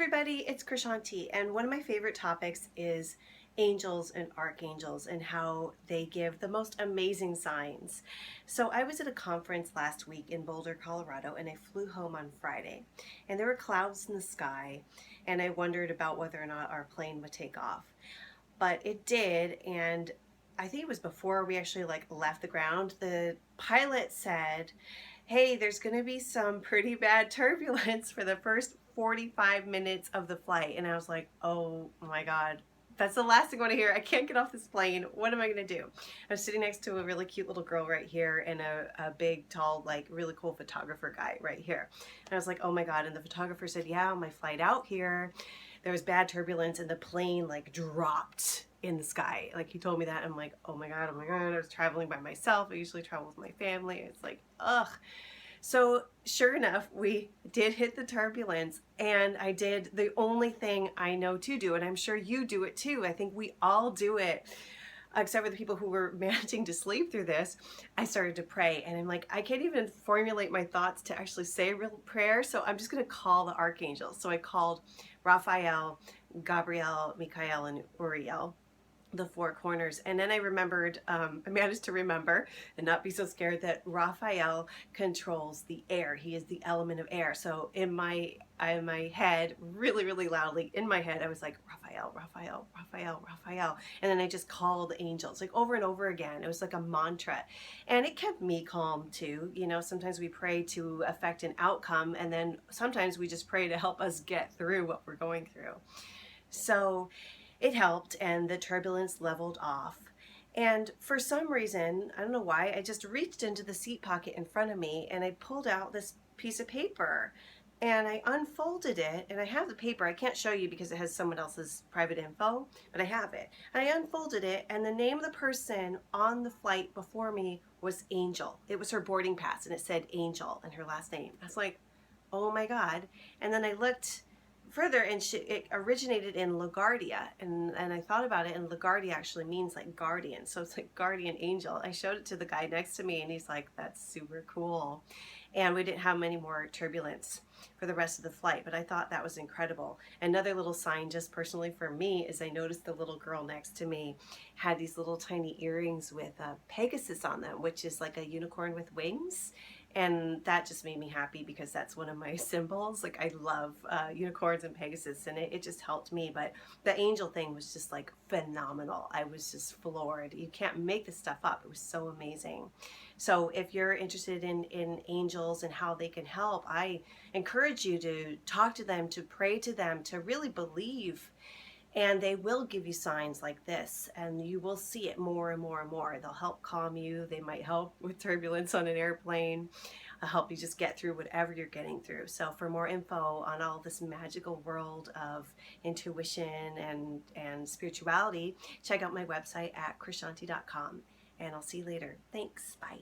Everybody, it's Krishanti, and one of my favorite topics is angels and archangels and how they give the most amazing signs. So I was at a conference last week in Boulder, Colorado, and I flew home on Friday, and there were clouds in the sky, and I wondered about whether or not our plane would take off. But it did, and I think it was before we actually left the ground. The pilot said, hey, there's going to be some pretty bad turbulence for the first 45 minutes of the flight. And I was like, oh my God, that's the last thing I want to hear. I can't get off this plane. What am I going to do? I was sitting next to a really cute little girl right here and a big, tall, really cool photographer guy right here. And I was like, oh my God. And the photographer said, yeah, on my flight out here, there was bad turbulence and the plane dropped in the sky. He told me that. I'm like, oh my God, oh my God. I was traveling by myself. I usually travel with my family. It's like, ugh. So sure enough, we did hit the turbulence, and I did the only thing I know to do, and I'm sure you do it too. I think we all do it, except for the people who were managing to sleep through this. I started to pray, and I'm like, I can't even formulate my thoughts to actually say a real prayer, so I'm just going to call the archangels. So I called Raphael, Gabriel, Michael, and Uriel, the four corners. And then I remembered, I managed to remember and not be so scared, that Raphael controls the air. He is the element of air. So in my head, really, really loudly in my head, I was like, Raphael, Raphael, Raphael, Raphael. And then I just called the angels over and over again. It was like a mantra. And it kept me calm too. You know, sometimes we pray to affect an outcome, and then sometimes we just pray to help us get through what we're going through. So it helped, and the turbulence leveled off. And for some reason, I don't know why, I just reached into the seat pocket in front of me and I pulled out this piece of paper and I unfolded it, and I have the paper. I can't show you because it has someone else's private info, but I have it. And I unfolded it, and the name of the person on the flight before me was Angel. It was her boarding pass, and it said Angel and her last name. I was like, oh my God. And then I looked further, and it originated in LaGuardia, and I thought about it, and LaGuardia actually means guardian, so it's like guardian angel. I showed it to the guy next to me, and he's like, that's super cool. And we didn't have many more turbulence for the rest of the flight, but I thought that was incredible. Another little sign, just personally for me, is I noticed the little girl next to me had these little tiny earrings with Pegasus on them, which is like a unicorn with wings. And that just made me happy because that's one of my symbols. I love unicorns and Pegasus, and it just helped me. But the angel thing was just phenomenal. I was just floored. You can't make this stuff up. It was so amazing. So if you're interested in angels and how they can help, I encourage you to talk to them, to pray to them, to really believe. And they will give you signs like this, and you will see it more and more and more. They'll help calm you. They might help with turbulence on an airplane, help you just get through whatever you're getting through. So for more info on all this magical world of intuition and spirituality, check out my website at krishanti.com. And I'll see you later. Thanks. Bye.